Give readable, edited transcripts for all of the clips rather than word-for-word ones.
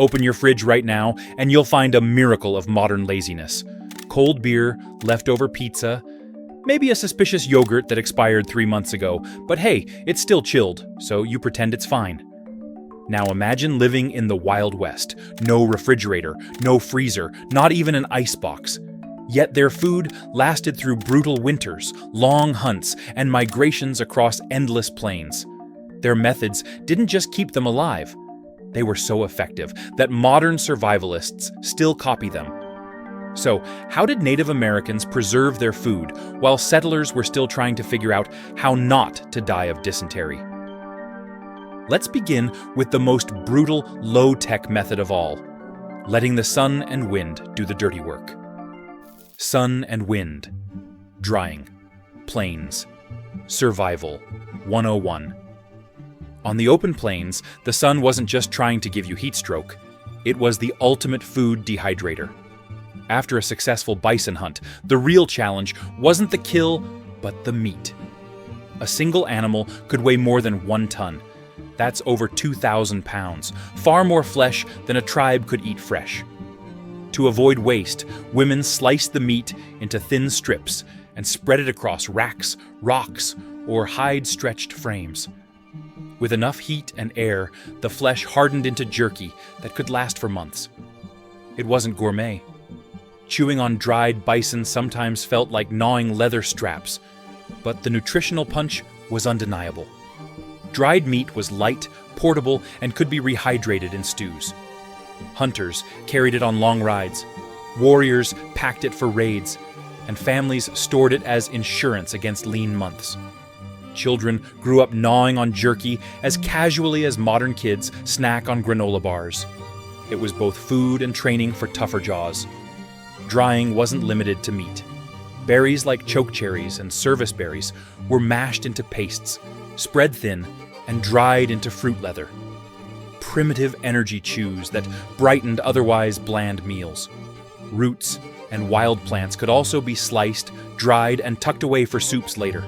Open your fridge right now, and you'll find a miracle of modern laziness. Cold beer, leftover pizza, maybe a suspicious yogurt that expired 3 months ago, but hey, it's still chilled, so you pretend it's fine. Now imagine living in the Wild West. No refrigerator, no freezer, not even an icebox. Yet their food lasted through brutal winters, long hunts, and migrations across endless plains. Their methods didn't just keep them alive. They were so effective that modern survivalists still copy them. So, how did Native Americans preserve their food while settlers were still trying to figure out how not to die of dysentery? Let's begin with the most brutal, low-tech method of all, letting the sun and wind do the dirty work. Sun and wind, drying, plains, survival, 101. On the open plains, the sun wasn't just trying to give you heat stroke, it was the ultimate food dehydrator. After a successful bison hunt, the real challenge wasn't the kill, but the meat. A single animal could weigh more than 1 ton. That's over 2,000 pounds, far more flesh than a tribe could eat fresh. To avoid waste, women sliced the meat into thin strips and spread it across racks, rocks, or hide-stretched frames. With enough heat and air, the flesh hardened into jerky that could last for months. It wasn't gourmet. Chewing on dried bison sometimes felt like gnawing leather straps, but the nutritional punch was undeniable. Dried meat was light, portable, and could be rehydrated in stews. Hunters carried it on long rides, warriors packed it for raids, and families stored it as insurance against lean months. Children grew up gnawing on jerky as casually as modern kids snack on granola bars. It was both food and training for tougher jaws. Drying wasn't limited to meat. Berries like chokecherries and service berries were mashed into pastes, spread thin, and dried into fruit leather. Primitive energy chews that brightened otherwise bland meals. Roots and wild plants could also be sliced, dried, and tucked away for soups later.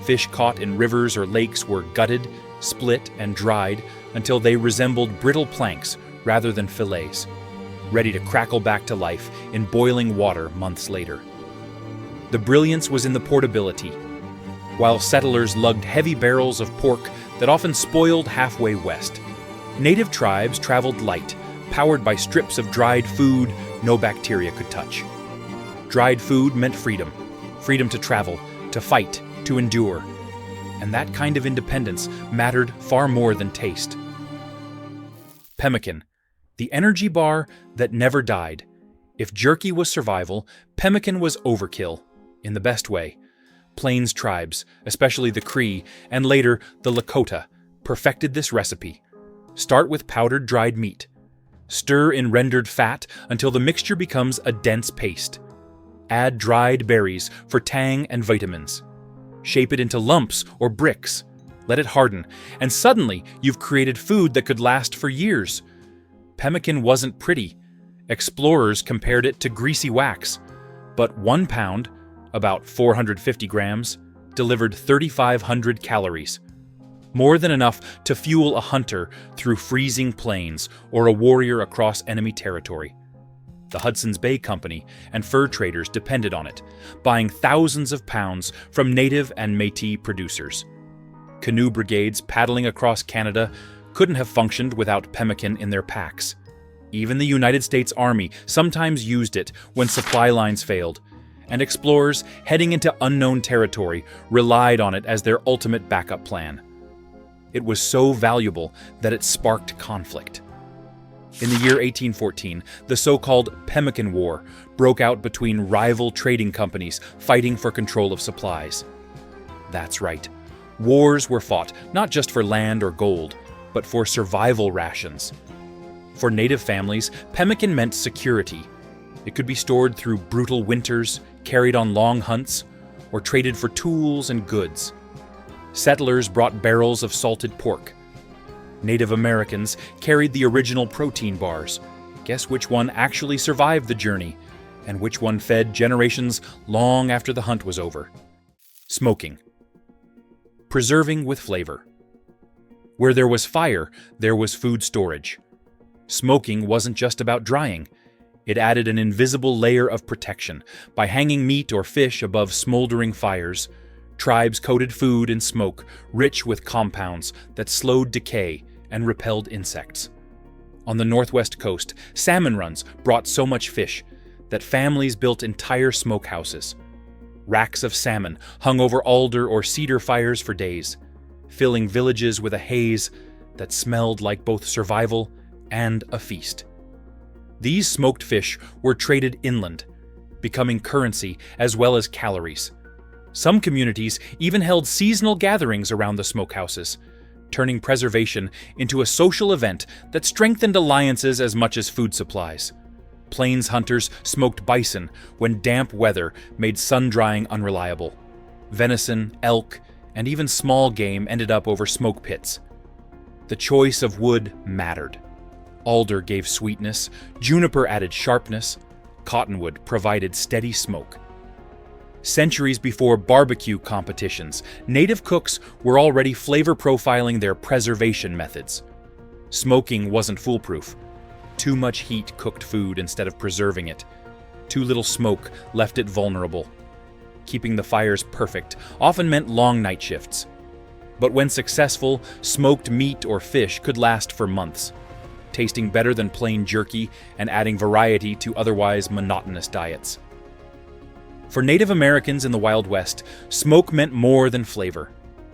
Fish caught in rivers or lakes were gutted, split, and dried until they resembled brittle planks rather than fillets, ready to crackle back to life in boiling water months later. The brilliance was in the portability. While settlers lugged heavy barrels of pork that often spoiled halfway west, native tribes traveled light, powered by strips of dried food no bacteria could touch. Dried food meant freedom. Freedom to travel, to fight, to endure. And that kind of independence mattered far more than taste. Pemmican, the energy bar that never died. If jerky was survival, pemmican was overkill, in the best way. Plains tribes, especially the Cree, and later the Lakota, perfected this recipe. Start with powdered dried meat. Stir in rendered fat until the mixture becomes a dense paste. Add dried berries for tang and vitamins. Shape it into lumps or bricks. Let it harden, and suddenly you've created food that could last for years. Pemmican wasn't pretty. Explorers compared it to greasy wax. But 1 pound, about 450 grams, delivered 3,500 calories. More than enough to fuel a hunter through freezing plains or a warrior across enemy territory. The Hudson's Bay Company and fur traders depended on it, buying thousands of pounds from native and Métis producers. Canoe brigades paddling across Canada couldn't have functioned without pemmican in their packs. Even the United States Army sometimes used it when supply lines failed, and explorers heading into unknown territory relied on it as their ultimate backup plan. It was so valuable that it sparked conflict. In the year 1814, the so-called Pemmican War broke out between rival trading companies fighting for control of supplies. That's right. Wars were fought not just for land or gold, but for survival rations. For native families, pemmican meant security. It could be stored through brutal winters, carried on long hunts, or traded for tools and goods. Settlers brought barrels of salted pork. Native Americans carried the original protein bars. Guess which one actually survived the journey, and which one fed generations long after the hunt was over? Smoking. Preserving with flavor. Where there was fire, there was food storage. Smoking wasn't just about drying. It added an invisible layer of protection. By hanging meat or fish above smoldering fires, tribes coated food in smoke rich with compounds that slowed decay and repelled insects. On the northwest coast, salmon runs brought so much fish that families built entire smokehouses. Racks of salmon hung over alder or cedar fires for days, filling villages with a haze that smelled like both survival and a feast. These smoked fish were traded inland, becoming currency as well as calories. Some communities even held seasonal gatherings around the smokehouses, turning preservation into a social event that strengthened alliances as much as food supplies. Plains hunters smoked bison when damp weather made sun-drying unreliable. Venison, elk, and even small game ended up over smoke pits. The choice of wood mattered. Alder gave sweetness, juniper added sharpness, cottonwood provided steady smoke. Centuries before barbecue competitions, native cooks were already flavor profiling their preservation methods. Smoking wasn't foolproof. Too much heat cooked food instead of preserving it. Too little smoke left it vulnerable. Keeping the fires perfect often meant long night shifts. But when successful, smoked meat or fish could last for months, tasting better than plain jerky and adding variety to otherwise monotonous diets. For Native Americans in the Wild West, smoke meant more than flavor.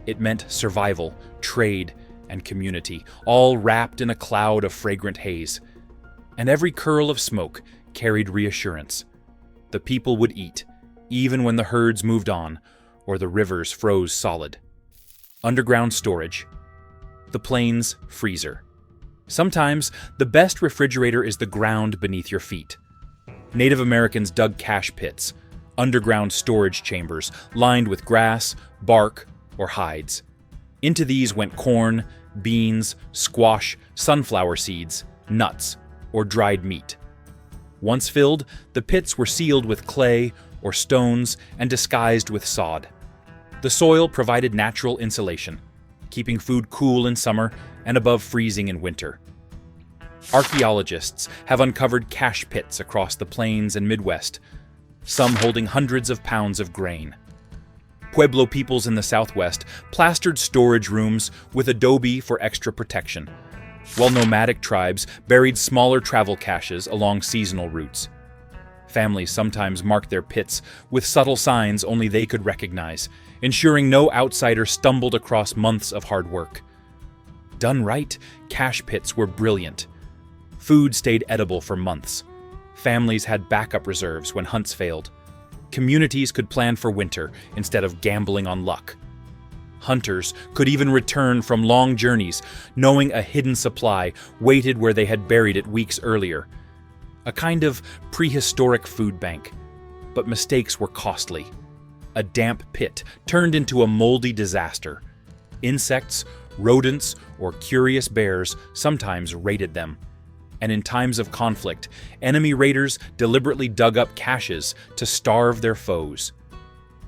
It meant survival, trade, and community, all wrapped in a cloud of fragrant haze. And every curl of smoke carried reassurance. The people would eat, even when the herds moved on, or the rivers froze solid. Underground storage. The plains freezer. Sometimes, the best refrigerator is the ground beneath your feet. Native Americans dug cache pits, underground storage chambers lined with grass, bark, or hides. Into these went corn, beans, squash, sunflower seeds, nuts, or dried meat. Once filled, the pits were sealed with clay or stones and disguised with sod. The soil provided natural insulation, keeping food cool in summer and above freezing in winter. Archaeologists have uncovered cache pits across the plains and Midwest, some holding hundreds of pounds of grain. Pueblo peoples in the Southwest plastered storage rooms with adobe for extra protection, while nomadic tribes buried smaller travel caches along seasonal routes. Families sometimes marked their pits with subtle signs only they could recognize, ensuring no outsider stumbled across months of hard work. Done right, cache pits were brilliant. Food stayed edible for months. Families had backup reserves when hunts failed. Communities could plan for winter instead of gambling on luck. Hunters could even return from long journeys, knowing a hidden supply waited where they had buried it weeks earlier. A kind of prehistoric food bank. But mistakes were costly. A damp pit turned into a moldy disaster. Insects, rodents, or curious bears sometimes raided them. And in times of conflict, enemy raiders deliberately dug up caches to starve their foes.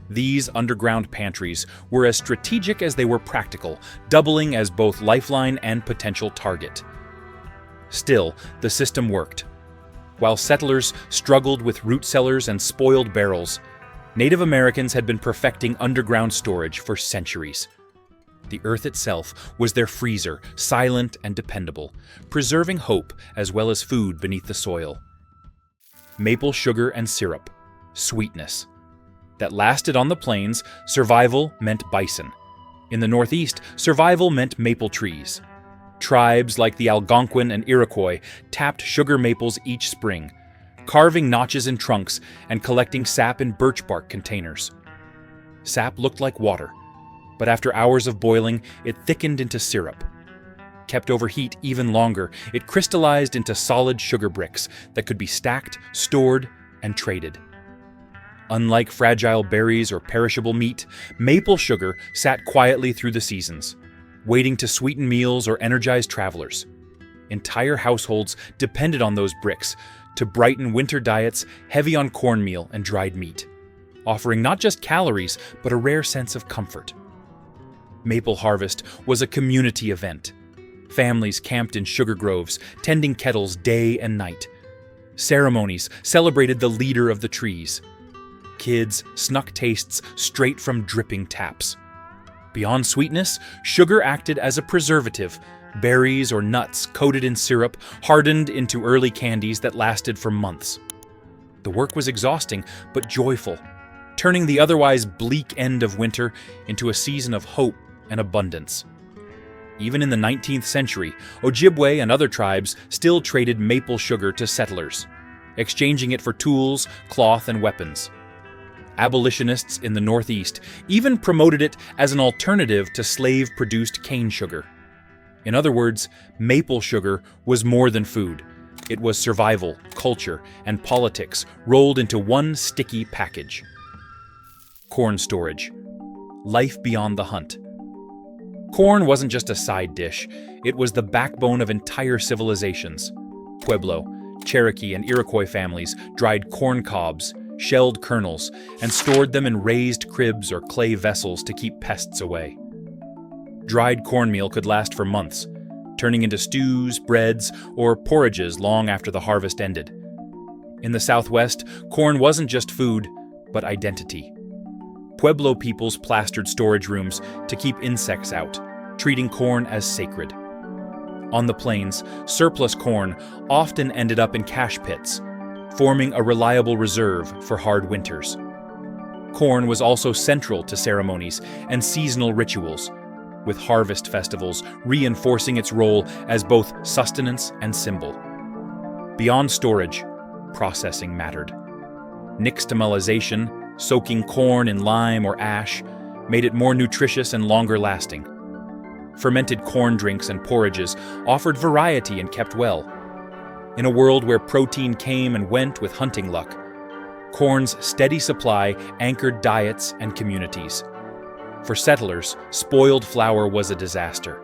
These underground pantries were as strategic as they were practical, doubling as both lifeline and potential target. Still, the system worked. While settlers struggled with root cellars and spoiled barrels, Native Americans had been perfecting underground storage for centuries. The earth itself was their freezer, silent and dependable, preserving hope as well as food beneath the soil. Maple sugar and syrup, sweetness. That lasted on the plains, survival meant bison. In the Northeast, survival meant maple trees. Tribes like the Algonquin and Iroquois tapped sugar maples each spring, carving notches in trunks and collecting sap in birch bark containers. Sap looked like water, but after hours of boiling, it thickened into syrup. Kept over heat even longer, it crystallized into solid sugar bricks that could be stacked, stored, and traded. Unlike fragile berries or perishable meat, maple sugar sat quietly through the seasons, waiting to sweeten meals or energize travelers. Entire households depended on those bricks to brighten winter diets heavy on cornmeal and dried meat, offering not just calories, but a rare sense of comfort. Maple harvest was a community event. Families camped in sugar groves, tending kettles day and night. Ceremonies celebrated the leader of the trees. Kids snuck tastes straight from dripping taps. Beyond sweetness, sugar acted as a preservative. Berries or nuts coated in syrup hardened into early candies that lasted for months. The work was exhausting but joyful, turning the otherwise bleak end of winter into a season of hope and abundance. Even in the 19th century, Ojibwe and other tribes still traded maple sugar to settlers, exchanging it for tools, cloth, and weapons. Abolitionists in the Northeast even promoted it as an alternative to slave-produced cane sugar. In other words, maple sugar was more than food. It was survival, culture, and politics rolled into one sticky package. Corn storage. Life beyond the hunt. Corn wasn't just a side dish, it was the backbone of entire civilizations. Pueblo, Cherokee, and Iroquois families dried corn cobs, shelled kernels, and stored them in raised cribs or clay vessels to keep pests away. Dried cornmeal could last for months, turning into stews, breads, or porridges long after the harvest ended. In the Southwest, corn wasn't just food, but identity. Pueblo peoples plastered storage rooms to keep insects out, treating corn as sacred. On the plains, surplus corn often ended up in cache pits, forming a reliable reserve for hard winters. Corn was also central to ceremonies and seasonal rituals, with harvest festivals reinforcing its role as both sustenance and symbol. Beyond storage, processing mattered. Nixtamalization, soaking corn in lime or ash, made it more nutritious and longer lasting. Fermented corn drinks and porridges offered variety and kept well. In a world where protein came and went with hunting luck, corn's steady supply anchored diets and communities. For settlers, spoiled flour was a disaster.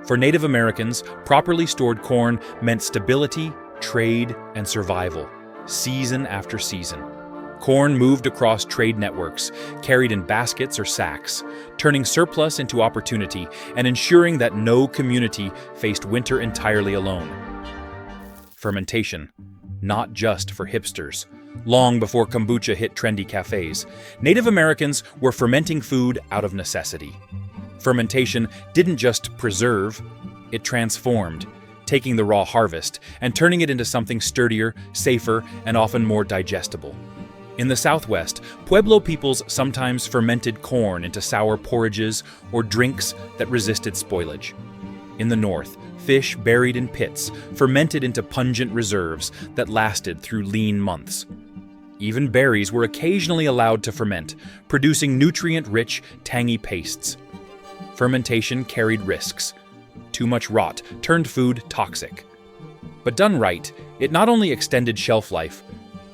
For Native Americans, properly stored corn meant stability, trade, and survival, season after season. Corn moved across trade networks, carried in baskets or sacks, turning surplus into opportunity and ensuring that no community faced winter entirely alone. Fermentation, not just for hipsters. Long before kombucha hit trendy cafes, Native Americans were fermenting food out of necessity. Fermentation didn't just preserve, it transformed, taking the raw harvest and turning it into something sturdier, safer, and often more digestible. In the Southwest, Pueblo peoples sometimes fermented corn into sour porridges or drinks that resisted spoilage. In the North, fish buried in pits fermented into pungent reserves that lasted through lean months. Even berries were occasionally allowed to ferment, producing nutrient-rich, tangy pastes. Fermentation carried risks. Too much rot turned food toxic. But done right, it not only extended shelf life,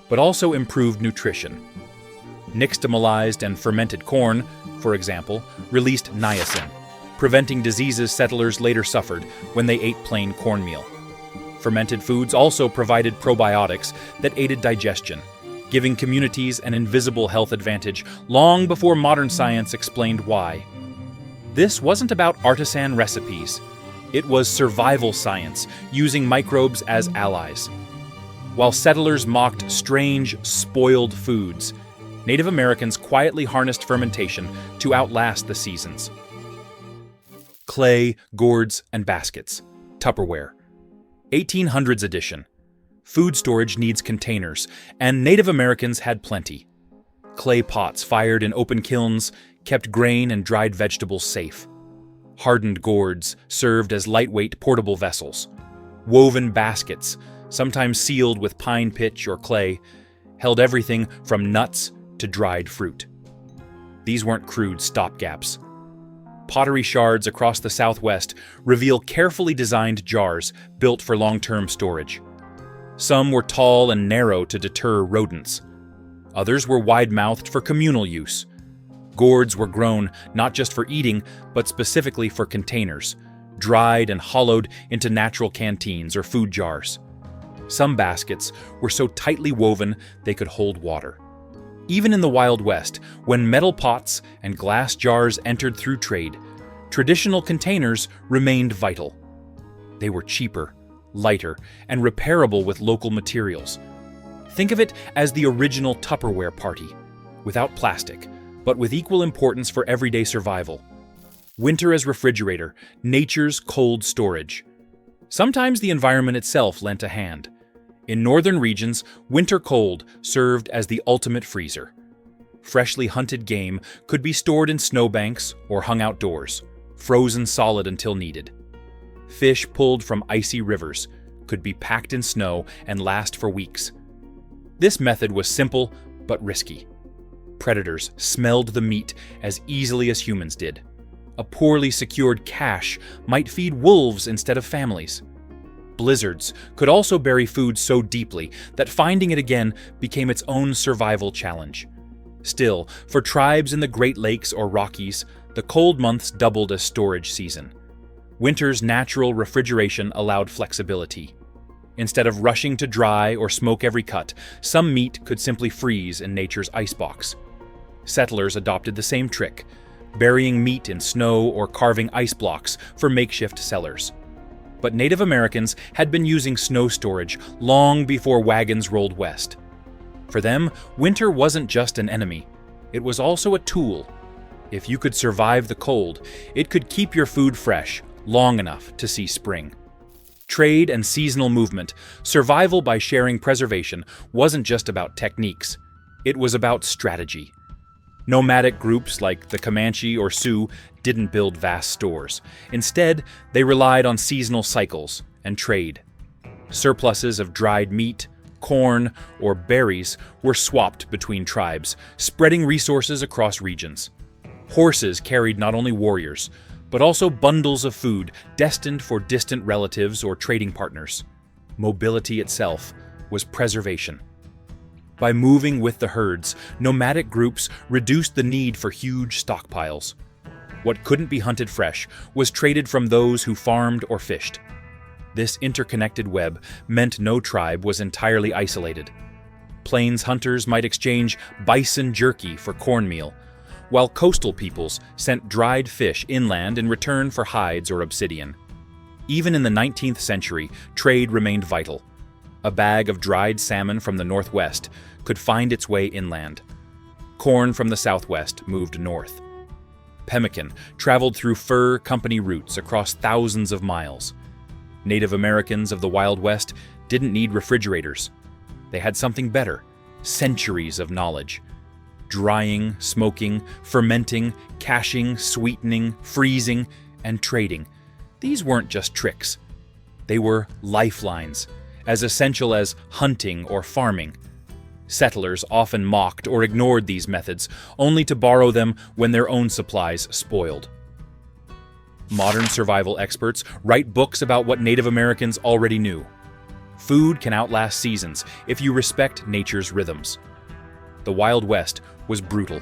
but also improved nutrition. Nixtamalized and fermented corn, for example, released niacin, preventing diseases settlers later suffered when they ate plain cornmeal. Fermented foods also provided probiotics that aided digestion, giving communities an invisible health advantage long before modern science explained why. This wasn't about artisan recipes. It was survival science, using microbes as allies. While settlers mocked strange, spoiled foods, Native Americans quietly harnessed fermentation to outlast the seasons. Clay, gourds, and baskets. Tupperware. 1800s edition. Food storage needs containers, and Native Americans had plenty. Clay pots fired in open kilns kept grain and dried vegetables safe. Hardened gourds served as lightweight portable vessels. Woven baskets, sometimes sealed with pine pitch or clay, held everything from nuts to dried fruit. These weren't crude stopgaps. Pottery shards across the Southwest reveal carefully designed jars built for long-term storage. Some were tall and narrow to deter rodents. Others were wide-mouthed for communal use. Gourds were grown not just for eating, but specifically for containers, dried and hollowed into natural canteens or food jars. Some baskets were so tightly woven they could hold water. Even in the Wild West, when metal pots and glass jars entered through trade, traditional containers remained vital. They were cheaper, lighter, and repairable with local materials. Think of it as the original Tupperware party, without plastic, but with equal importance for everyday survival. Winter as refrigerator, nature's cold storage. Sometimes the environment itself lent a hand. In northern regions, winter cold served as the ultimate freezer. Freshly hunted game could be stored in snowbanks or hung outdoors, frozen solid until needed. Fish pulled from icy rivers could be packed in snow and last for weeks. This method was simple but risky. Predators smelled the meat as easily as humans did. A poorly secured cache might feed wolves instead of families. Blizzards could also bury food so deeply that finding it again became its own survival challenge. Still, for tribes in the Great Lakes or Rockies, the cold months doubled as storage season. Winter's natural refrigeration allowed flexibility. Instead of rushing to dry or smoke every cut, some meat could simply freeze in nature's icebox. Settlers adopted the same trick, burying meat in snow or carving ice blocks for makeshift cellars. But Native Americans had been using snow storage long before wagons rolled west. For them, winter wasn't just an enemy, it was also a tool. If you could survive the cold, it could keep your food fresh long enough to see spring. Trade and seasonal movement, survival by sharing preservation, wasn't just about techniques. It was about strategy. Nomadic groups like the Comanche or Sioux didn't build vast stores. Instead, they relied on seasonal cycles and trade. Surpluses of dried meat, corn, or berries were swapped between tribes, spreading resources across regions. Horses carried not only warriors, but also bundles of food destined for distant relatives or trading partners. Mobility itself was preservation. By moving with the herds, nomadic groups reduced the need for huge stockpiles. What couldn't be hunted fresh was traded from those who farmed or fished. This interconnected web meant no tribe was entirely isolated. Plains hunters might exchange bison jerky for cornmeal, while coastal peoples sent dried fish inland in return for hides or obsidian. Even in the 19th century, trade remained vital. A bag of dried salmon from the northwest could find its way inland. Corn from the southwest moved north. Pemmican traveled through fur company routes across thousands of miles. Native Americans of the Wild West didn't need refrigerators. They had something better: centuries of knowledge. Drying, smoking, fermenting, caching, sweetening, freezing, and trading. These weren't just tricks. They were lifelines, as essential as hunting or farming. Settlers often mocked or ignored these methods, only to borrow them when their own supplies spoiled. Modern survival experts write books about what Native Americans already knew. Food can outlast seasons if you respect nature's rhythms. The Wild West was brutal,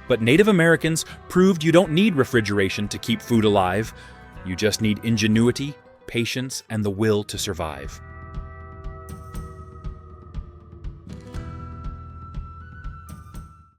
but Native Americans proved you don't need refrigeration to keep food alive. You just need ingenuity, patience, and the will to survive.